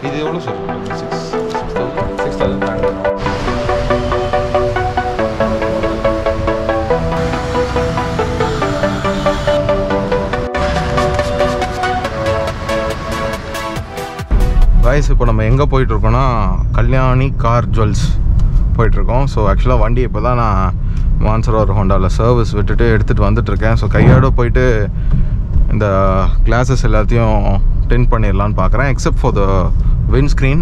இது எவ்வளோ sir? 6,500. Guys, இப்போ நம்ம எங்கே போயிட்டுருக்கோன்னா கல்யாணி கார் ஜுவல்ஸ் போயிட்டுருக்கோம். ஸோ ஆக்சுவலாக வண்டி இப்போ தான் நான் மான்சரோவர் ஹோண்டாவில் சர்வீஸ் விட்டுட்டு எடுத்துகிட்டு வந்துட்டுருக்கேன். ஸோ கையோடு போயிட்டு இந்த கிளாஸஸ் எல்லாத்தையும் டின் பண்ணிடலான்னு பார்க்குறேன். Except for the windscreen.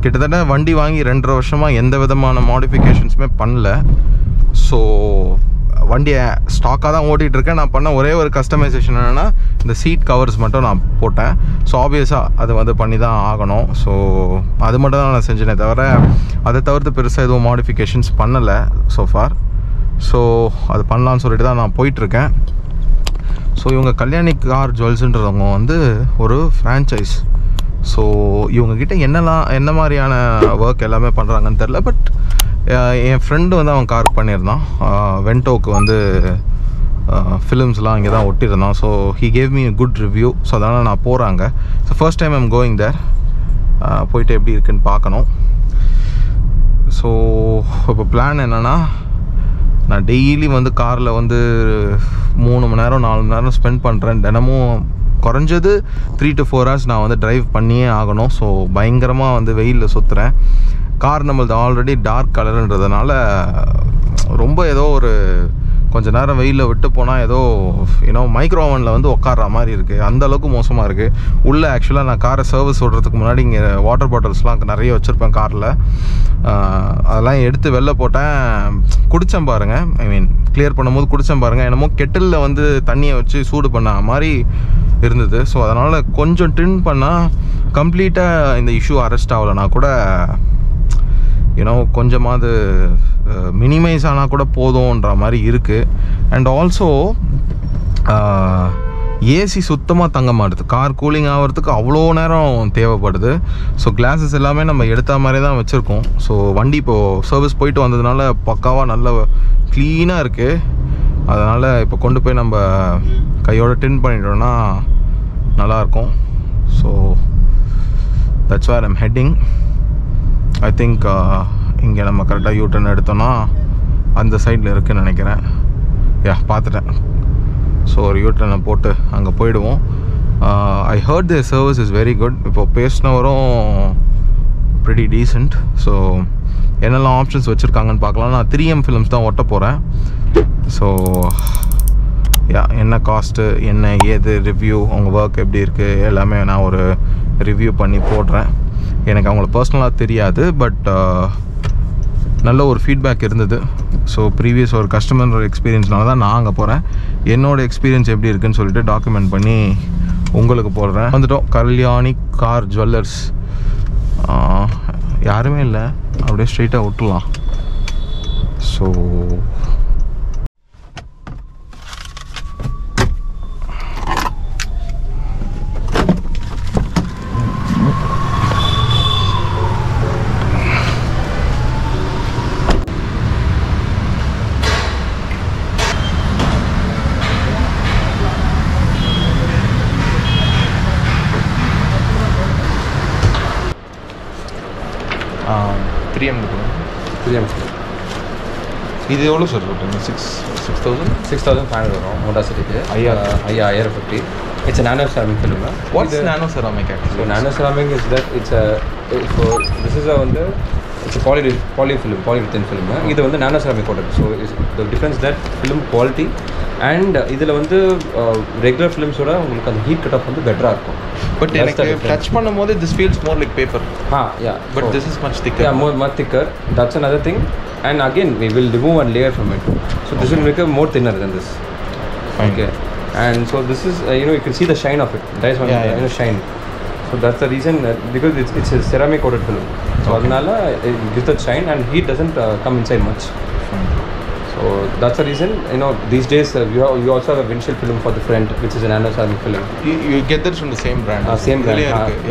கிட்டத்தட்ட வண்டி வாங்கி 2.5 வருஷமாக எந்த விதமான மாடிஃபிகேஷன்ஸுமே பண்ணல. ஸோ வண்டியை ஸ்டாக்காக தான் ஓட்டிகிட்ருக்கேன். நான் பண்ண ஒரே ஒரு கஸ்டமைசேஷன் என்னென்னா இந்த சீட் கவர்ஸ் மட்டும் நான் போட்டேன். ஸோ ஆப்வியஸாக அது வந்து பண்ணி தான் ஆகணும். ஸோ அது மட்டும் தான் நான் செஞ்சேனே தவிர அதை தவிர்த்து பெருசாக எதுவும் மாடிஃபிகேஷன்ஸ் பண்ணலை ஸோஃபார். ஸோ அது பண்ணலான்னு சொல்லிட்டு தான் நான் போயிட்டுருக்கேன். ஸோ இவங்க கல்யாணி கார் ஜுவல்ஸுன்றவங்க வந்து ஒரு ஃப்ரான்ச்சைஸ். ஸோ இவங்கக்கிட்ட என்ன மாதிரியான ஒர்க் எல்லாமே பண்ணுறாங்கன்னு தெரில. பட் என் ஃப்ரெண்டு வந்து அவன் கார் பண்ணியிருந்தான். வென்டோக்கு வந்து ஃபிலிம்ஸ்லாம் இங்கே தான் ஒட்டியிருந்தான். So he gave me good review. So அதனால் நான் போகிறாங்க. So first time I'm going there. போயிட்டு எப்படி இருக்குன்னு பார்க்கணும். ஸோ இப்போ பிளான் என்னென்னா, நான் டெய்லி வந்து காரில் வந்து 3 மணி நேரம் 4 மணி நேரம் ஸ்பெண்ட் பண்ணுறேன். தினமும் குறைஞ்சது 3 to 4 hours நான் வந்து ட்ரைவ் பண்ணியே ஆகணும். ஸோ பயங்கரமாக வந்து வெயிலில் சுற்றுறேன். கார் நம்மளது ஆல்ரெடி டார்க் கலருன்றதுனால ரொம்ப ஏதோ ஒரு கொஞ்ச நேரம் வெயிலில் விட்டு போனால் ஏதோ மைக்ரோ ஓவனில் வந்து உட்கார்ற மாதிரி இருக்குது. அந்தளவுக்கு மோசமாக இருக்குது. உள்ளே ஆக்சுவலாக நான் காரை சர்வீஸ் விடுறதுக்கு முன்னாடி இங்கே வாட்டர் பாட்டில்ஸ்லாம் நிறைய வச்சுருப்பேன் காரில். அதெல்லாம் எடுத்து வெளில போட்டேன். குடித்தேன் பாருங்கள். ஐ மீன் கிளியர் பண்ணும்போது குடித்தேன் பாருங்கள். என்னமோ கெட்டிலில் வந்து தண்ணியை வச்சு சூடு பண்ண மாதிரி இருந்தது. ஸோ அதனால் கொஞ்சம் டின் பண்ணால் கம்ப்ளீட்டாக இந்த இஷ்யூ அரெஸ்ட் ஆகலைன்னா கூட கொஞ்சமாவது மினிமைஸ் ஆனால் கூட போதும்ன்ற மாதிரி இருக்குது. அண்ட் ஆல்சோ ஏசி சுத்தமாக தங்க மாட்டுது. கார் கூலிங் ஆகிறதுக்கு அவ்வளோ நேரம் தேவைப்படுது. ஸோ கிளாஸஸ் எல்லாமே நம்ம எடுத்த மாதிரி தான் வச்சுருக்கோம். ஸோ வண்டி இப்போது சர்வீஸ் போயிட்டு வந்ததுனால பக்காவாக நல்ல க்ளீனாக இருக்குது. அதனால் இப்போ கொண்டு போய் நம்ம கையோட டின் பண்ணிட்டோம்னா நல்லாயிருக்கும். So that's where I'm heading. I think இங்கே நம்ம கரெக்டாக யூட்டர்ன் எடுத்தோன்னா அந்த சைடில் இருக்குதுன்னு நினைக்கிறேன். பார்த்துட்டேன். ஸோ ஒரு யூட்டர்னை போட்டு அங்கே போயிடுவோம். I heard the service is very good. இப்போ பேசினவரும் ப்ரிட்டி டீசென்ட். ஸோ என்னெல்லாம் ஆப்ஷன்ஸ் வச்சுருக்காங்கன்னு பார்க்கலாம். நான் 3M ஃபிலிம்ஸ் தான் ஒட்ட போகிறேன். ஸோ என்ன காஸ்ட்டு, என்ன ஏது, ரிவ்யூ, அவங்க ஒர்க் எப்படி இருக்குது எல்லாமே நான் ஒரு ரிவ்யூ பண்ணி போடுறேன். எனக்கு அவங்கள பர்சனலாக தெரியாது. பட் நல்ல ஒரு ஃபீட்பேக் இருந்தது. ஸோ ப்ரீவியஸ் ஒரு கஸ்டமர் எக்ஸ்பீரியன்ஸ்னால தான் நான் அங்கே போகிறேன். என்னோடய எக்ஸ்பீரியன்ஸ் எப்படி இருக்குதுன்னு சொல்லிட்டு டாக்குமெண்ட் பண்ணி உங்களுக்கு போடுறேன். வந்துட்டோம் கல்யாணி கார் ஜுவல்லர்ஸ். யாருமே இல்லை, அப்படியே ஸ்ட்ரெயிட்டாக விட்டுலாம். ஸோ இது எவ்வளோ சார்? 6,500 வரும். ஹோண்டா சிட்டிக்கு 5,050. It's a nano ceramic film. What's nano ceramic actually? So nano ceramic is that it's this is it's a polyurethane film. இது வந்து nano ceramic coated. So the difference that film quality and இதில் வந்து regular ஃபிலிம்ஸோட உங்களுக்கு அந்த heat cut off வந்து பெட்டராக இருக்கும். But எனக்கு டச் பண்ணும்போது this feels more like paper. But this is much thicker. Much thicker. That's another thing. And again we will remove one layer from it. So this will make it more thinner than this. Fine. Okay. And so this is you can see the shine of it. There is one shine. So that's the reason because it's a ceramic coated film. So adnala it gives that shine and heat doesn't come inside much. So that's the reason these days you also have a windshield film for the front, which is a nano ceramic film. You get that from the same brand. Same brand.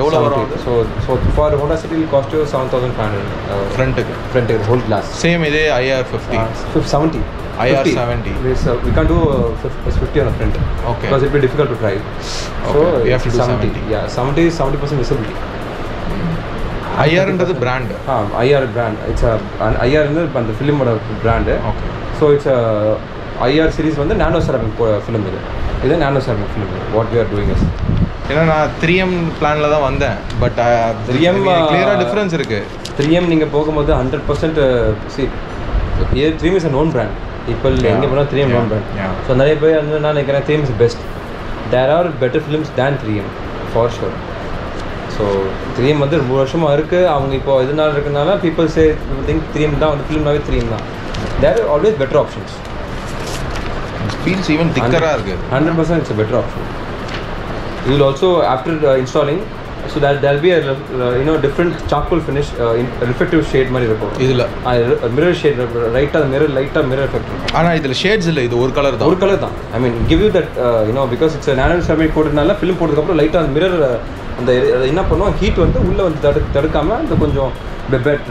எவ்வளவு வரும்? So for Honda City it will cost you 7,500. Front whole glass. Same இதே IR50. 70. IR70. We can't do 50 on the front. Okay. Because it will be difficult to drive. Okay. So we have to do 70. Yeah, 70% visibility. ஐஆர்ன்றது brand. IR brand. It's ஐஆர்னு அந்த ஃபிலிமோட brand. Okay. So it's IR series வந்து nano ceramic film இது nano ceramic film what we are doing is. ஏன்னா நான் 3M பிளானில் தான் வந்தேன். பட் 3M கிளியராக டிஃப்ரென்ஸ் இருக்குது. 3M நீங்கள் போகும்போது 100% C 3M is a known brand. இப்போ எங்கே போனால் 3M நோன் பிராண்ட். ஸோ நிறைய பேர் வந்து நான் நினைக்கிறேன் 3M is best. There are better films than 3M for sure. So 3M வந்து ரொம்ப வருஷமாக இருக்குது. அவங்க இப்போ இதனால இருக்கிறதுனால பீப்புள் சே திங்க் 3M தான் வந்து ஃபிலிம்னாவே 3M தான். There are always better options. Feels even திக்கராக இருக்குது. 100% it's a better option. You will also after installing, so that there will be a different charcoal finish, reflective shade மாதிரி இருக்கும் இதில். Mirror shade ரைட்டாக மிரர் லைட்டாக mirror effect இருக்கும். ஆனால் இதில் ஷேட்ஸ் இல்லை, இது ஒரு கலர் தான். ஒரு கலர் தான். I mean give you that because it's nano ceramic போட்டதுனால ஃபிலிம் போட்டதுக்கப்புறம் லைட்டாக அந்த மிரர் அந்த என்ன பண்ணுவோம் ஹீட் வந்து உள்ளே வந்து தடுக்காமல் அந்த கொஞ்சம்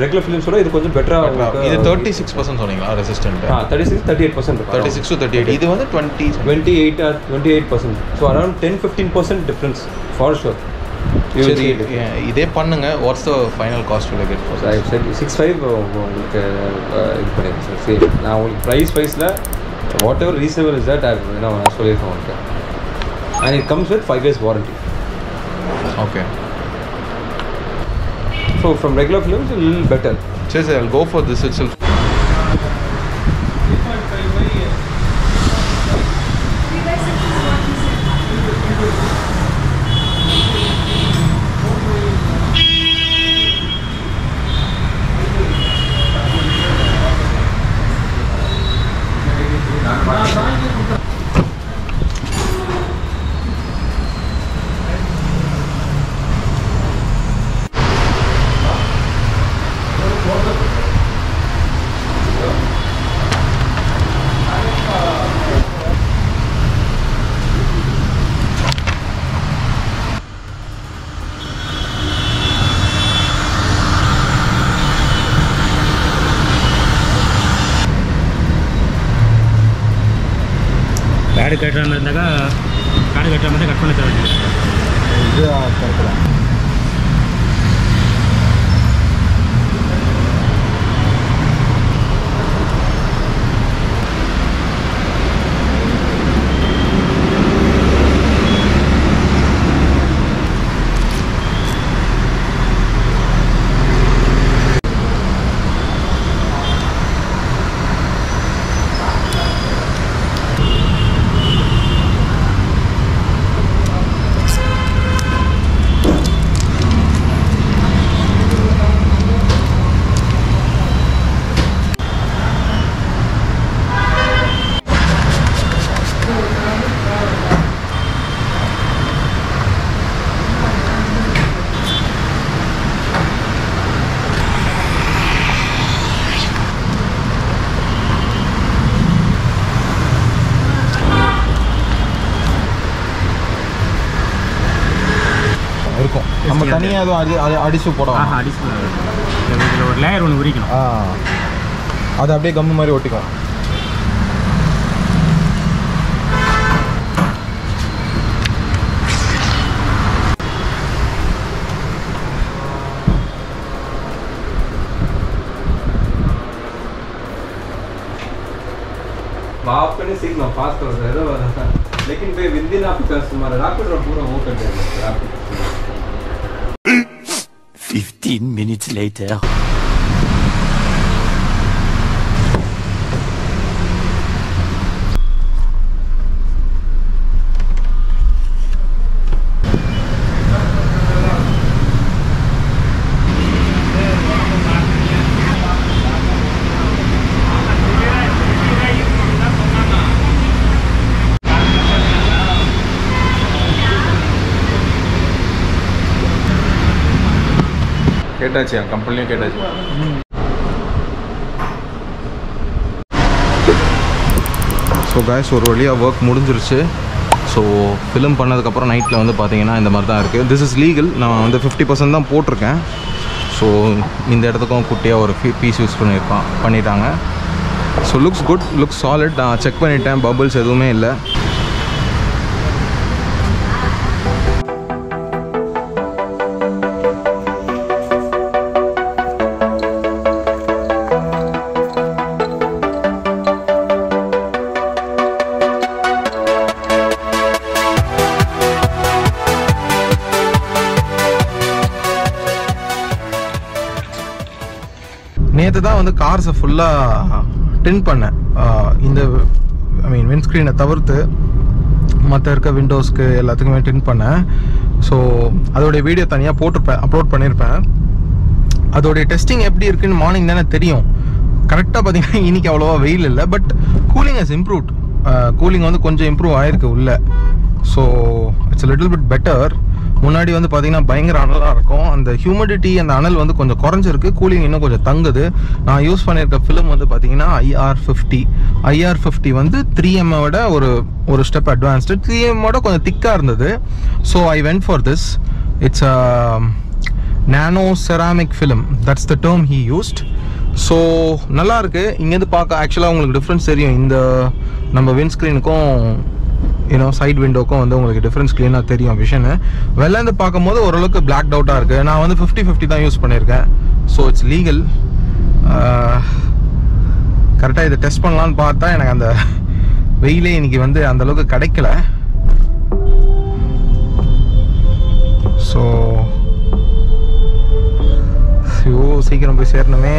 ரெகுலர் ஃபிலிம்ஸோட இது கொஞ்சம் பெட்டராக. இது 36% சொன்னீங்களா ரெசிஸ்டன்ட்? 38%. 36 to 38. இது வந்து 28%. So around 10-15% difference for sure. இதே பண்ணுங்க. What's the final cost will get for? 65 உங்களுக்கு இது பண்ணிடுறேன் சார். சரி, நான் உங்களுக்கு ப்ரைஸ் வைஸில் whatever reasonable is that நான் சொல்லியிருக்கேன் உங்களுக்கு. And it comes with 5 years warranty. Okay. So from regular films, a little better. Sure, sir. I'll go for this itself. காடு கட்டுற மாதிரி இருந்தாக்கா காடு கட்டுற மாதிரி கட் பண்ண தேவை. இது கரெக்டாக தான். இருக்கும். நம்ம தனியாக எதுவும் அது அடிச்சு போடலாம். அடிச்சு இதில் ஒரு லேயர் ஒன்று உரிக்கணும். அது அப்படியே கம்மு மாதிரி ஒட்டிக்கும். बाप ने सीखना फास्ट कर रहा है लेकिन भाई विद इन आपका तुम्हारा रैपिड और पूरा वो कर देगा. 15 minutes later. கேட்டாச்சு, என் கம்பெனிலையும் கேட்டாச்சு. ஸோ காய்ஸ், ஒரு வழியாக ஒர்க் முடிஞ்சிருச்சு. ஸோ ஃபிலிம் பண்ணதுக்கப்புறம் நைட்டில் வந்து பார்த்தீங்கன்னா இந்த மாதிரி தான் இருக்குது. This is legal. நான் வந்து 50% தான் போட்டிருக்கேன். ஸோ இந்த இடத்துக்கும் குட்டியாக ஒரு பீஸ் யூஸ் பண்ணிட்டாங்க. So looks good, looks solid. நான் செக் பண்ணிட்டேன், பபிள்ஸ் எதுவுமே இல்லை. நேற்று தான் வந்து கார்ஸை ஃபுல்லாக டின் பண்ணேன். இந்த விண்ட்ஸ்க்ரீனை தவிர்த்து மற்ற இருக்க விண்டோஸ்க்கு எல்லாத்துக்குமே டின் பண்ணேன். ஸோ அதோடைய வீடியோ தனியாக அப்லோட் பண்ணியிருப்பேன். அதோடைய டெஸ்டிங் எப்படி இருக்குன்னு மார்னிங் தானே தெரியும். கரெக்டாக பார்த்தீங்கன்னா இன்றைக்கி அவ்வளோவா வெயில் இல்லை, but cooling has improved. Cooling வந்து கொஞ்சம் இம்ப்ரூவ் ஆகிருக்கு உள்ள. So it's little bit better. முன்னாடி வந்து பார்த்தீங்கன்னா பயங்கர அனலாக இருக்கும். அந்த ஹியூமிடிட்டி அந்த அனல் வந்து கொஞ்சம் குறைஞ்சிருக்கு. கூலிங் இன்னும் கொஞ்சம் தங்குது. நான் யூஸ் பண்ணியிருக்க ஃபிலிம் வந்து பார்த்தீங்கன்னா IR50 வந்து 3M விட ஒரு ஸ்டெப் அட்வான்ஸ்டு. 3M விட கொஞ்சம் திக்காக இருந்தது. So I went for this. It's nano ceramic film, that's the term he used. So நல்லாயிருக்கு. இங்கேருந்து பார்க்க ஆக்சுவலாக உங்களுக்கு டிஃப்ரென்ஸ் தெரியும். இந்த நம்ம விண்ட்ஸ்க்ரீனுக்கும் சைட் விண்டோக்கும் வந்து உங்களுக்கு டிஃப்ரென்ஸ் க்ளீனாக தெரியும் விஷனு. வெளிலேருந்து பார்க்கும்போது ஓரளவுக்கு பிளாக் அவுட்டாக இருக்குது. நான் வந்து 50-50 தான் யூஸ் பண்ணியிருக்கேன். So it's legal. கரெக்டாக இதை டெஸ்ட் பண்ணலான்னு பார்த்தா எனக்கு அந்த வெயிலே இன்னைக்கு வந்து அந்தளவுக்கு கிடைக்கல. ஸோ ஐயோ, சீக்கிரம் போய் சேரணுமே.